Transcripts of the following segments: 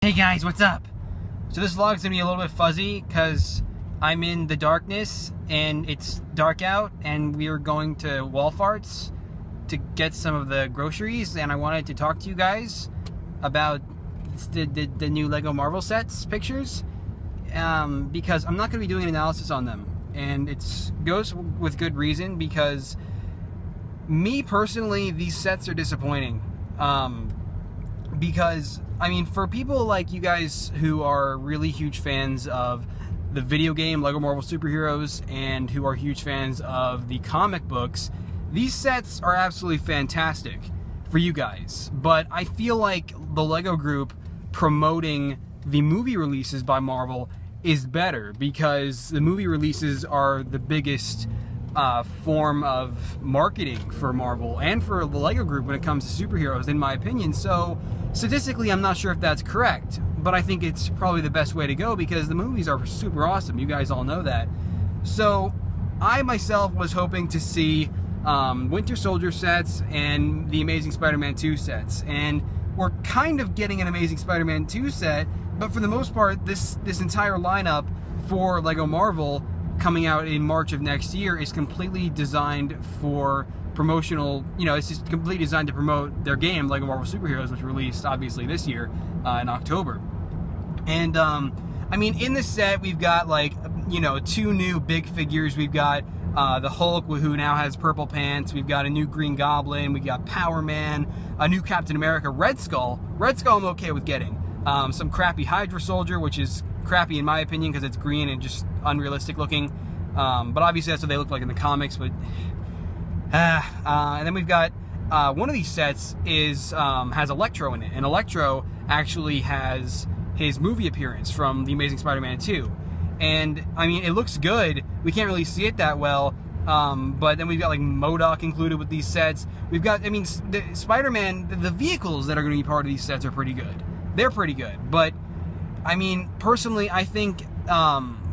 Hey guys, what's up? So this vlog's gonna be a little bit fuzzy because I'm in the darkness and it's dark out and we are going to Walfarts to get some of the groceries, and I wanted to talk to you guys about the new Lego Marvel sets pictures because I'm not gonna be doing an analysis on them, and it goes with good reason because me personally, these sets are disappointing. Because, I mean, for people like you guys who are really huge fans of the video game Lego Marvel Superheroes and who are huge fans of the comic books, these sets are absolutely fantastic for you guys. But I feel like the Lego Group promoting the movie releases by Marvel is better because the movie releases are the biggest form of marketing for Marvel and for the Lego Group when it comes to superheroes, in my opinion. So statistically, I'm not sure if that's correct, but I think it's probably the best way to go because the movies are super awesome. You guys all know that. So I myself was hoping to see Winter Soldier sets and the Amazing Spider-Man 2 sets, and we're kind of getting an Amazing Spider-Man 2 set, but for the most part, this entire lineup for Lego Marvel coming out in March of next year is completely designed for promotional, it's just completely designed to promote their game, Lego Marvel Superheroes, which released obviously this year in October. And I mean, in this set, we've got like, two new big figures. We've got the Hulk, who now has purple pants. We've got a new Green Goblin. We got Power Man, a new Captain America, Red Skull. Red Skull I'm okay with getting. Some crappy Hydra Soldier, which is crappy in my opinion because it's green and just unrealistic looking. But obviously that's what they look like in the comics. But and then we've got one of these sets has Electro in it, and Electro actually has his movie appearance from The Amazing Spider-Man 2. And I mean, it looks good. We can't really see it that well. But then we've got like MODOK included with these sets. We've got, I mean, Spider-Man, the vehicles that are going to be part of these sets are pretty good. They're pretty good. But I mean, personally, I think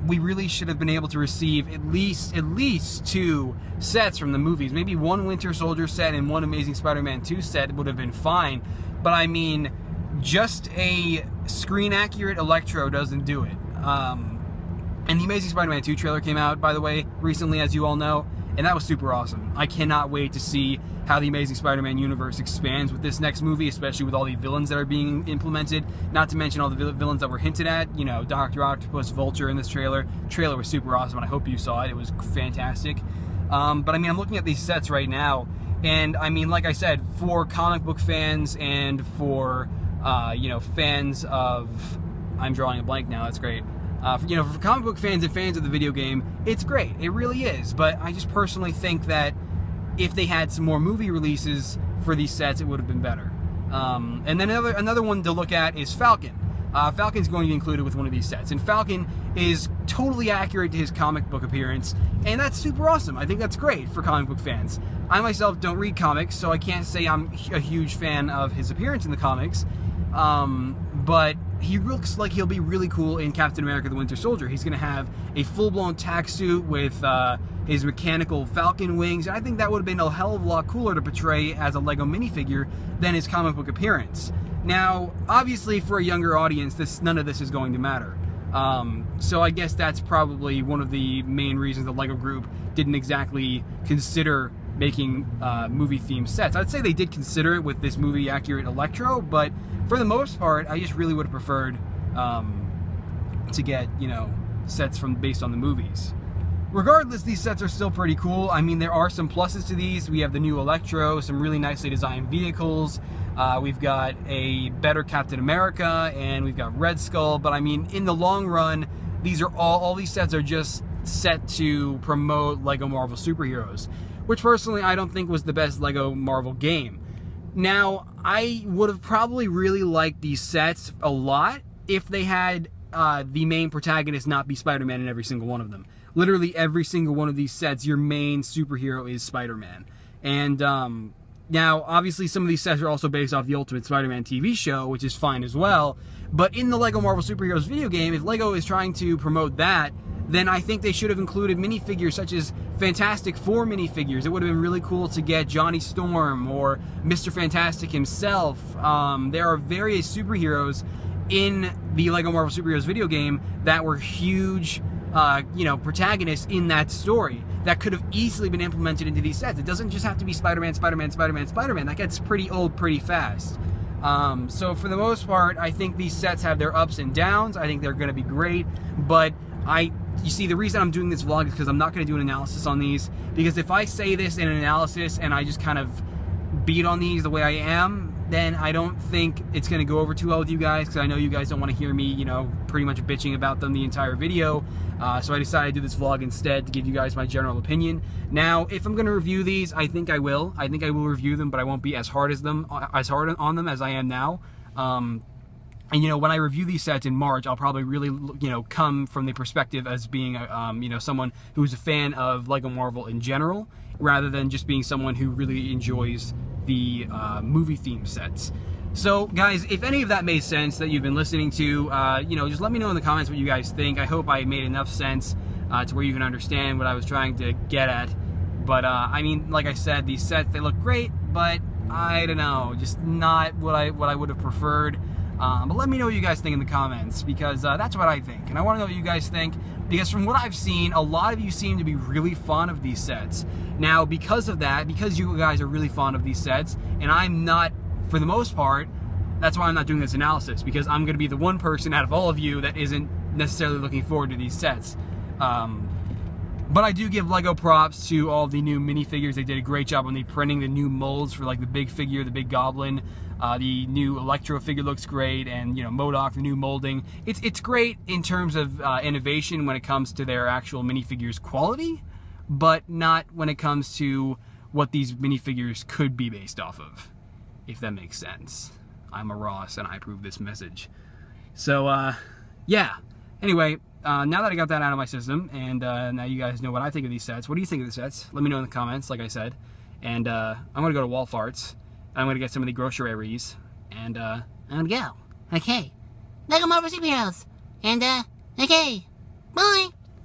we really should have been able to receive at least 2 sets from the movies. Maybe one Winter Soldier set and one Amazing Spider-Man 2 set would have been fine. But I mean, just a screen-accurate Electro doesn't do it. And the Amazing Spider-Man 2 trailer came out, by the way, recently, as you all know, and that was super awesome. I cannot wait to see how the Amazing Spider-Man universe expands with this next movie, especially with all the villains that are being implemented, not to mention all the villains that were hinted at, Dr. Octopus, Vulture in this trailer. The trailer was super awesome, and I hope you saw it. It was fantastic. But I mean, I'm looking at these sets right now, and I mean, like I said, for comic book fans and for, fans of... I'm drawing a blank now, that's great. For comic book fans and fans of the video game, it's great. It really is. But I just personally think that if they had some more movie releases for these sets, it would have been better. And then another one to look at is Falcon. Falcon's going to be included with one of these sets. And Falcon is totally accurate to his comic book appearance, and that's super awesome. I think that's great for comic book fans. I myself don't read comics, so I can't say I'm a huge fan of his appearance in the comics. But he looks like he'll be really cool in Captain America the Winter Soldier. He's going to have a full-blown tack suit with his mechanical Falcon wings, and I think that would have been a hell of a lot cooler to portray as a Lego minifigure than his comic book appearance. Now, obviously for a younger audience, none of this is going to matter. So I guess that's probably one of the main reasons the Lego Group didn't exactly consider making movie-themed sets. I'd say they did consider it with this movie-accurate Electro, but for the most part, I just really would have preferred to get, sets based on the movies. Regardless, these sets are still pretty cool. I mean, there are some pluses to these. We have the new Electro, some really nicely designed vehicles. We've got a better Captain America, and we've got Red Skull. But I mean, in the long run, these are all these sets are just set to promote Lego Marvel Superheroes, which personally I don't think was the best Lego Marvel game. Now, I would have probably really liked these sets a lot if they had the main protagonist not be Spider-Man in every single one of them. Literally every single one of these sets, your main superhero is Spider-Man. And now, obviously, some of these sets are also based off the Ultimate Spider-Man TV show, which is fine as well. But in the Lego Marvel Superheroes video game, if Lego is trying to promote that, then I think they should have included minifigures such as Fantastic Four minifigures. It would have been really cool to get Johnny Storm or Mr. Fantastic himself. There are various superheroes in the Lego Marvel Superheroes video game that were huge, you know, protagonists in that story that could have easily been implemented into these sets. It doesn't just have to be Spider-Man, Spider-Man, Spider-Man, Spider-Man. That gets pretty old pretty fast. So for the most part, I think these sets have their ups and downs. I think they're going to be great, but you see, the reason I'm doing this vlog is because I'm not going to do an analysis on these, because if I say this in an analysis and I just kind of beat on these the way I am, then I don't think it's going to go over too well with you guys, because I know you guys don't want to hear me, you know, pretty much bitching about them the entire video. So I decided to do this vlog instead to give you guys my general opinion. Now, if I'm going to review these, I think I will. I think I will review them, but I won't be as hard on them as I am now. And, you know, when I review these sets in March, I'll probably really, you know, come from the perspective as being, you know, someone who's a fan of Lego Marvel in general, rather than just being someone who really enjoys the movie theme sets. So, guys, if any of that made sense that you've been listening to, you know, just let me know in the comments what you guys think. I hope I made enough sense to where you can understand what I was trying to get at. But, I mean, like I said, these sets, they look great, but I don't know, just not what I would have preferred. But let me know what you guys think in the comments, because that's what I think. And I want to know what you guys think, because from what I've seen, a lot of you seem to be really fond of these sets. Now, because of that, because you guys are really fond of these sets, and I'm not, for the most part, that's why I'm not doing this analysis, because I'm going to be the one person out of all of you that isn't necessarily looking forward to these sets. But I do give Lego props to all the new minifigures. They did a great job on the printing the new molds for like the big figure, the big Goblin. The new Electro figure looks great, and you know, MODOK, the new molding. It's great in terms of innovation when it comes to their actual minifigures quality, but not when it comes to what these minifigures could be based off of, if that makes sense. I'm a Ross, and I approve this message. So, yeah. Anyway, now that I got that out of my system, and now you guys know what I think of these sets, what do you think of the sets? Let me know in the comments, like I said. And I'm going to go to Walfarts. I'm going to get some of the groceries, and go. Okay. Lego Marvel Superheroes. And, okay. Bye.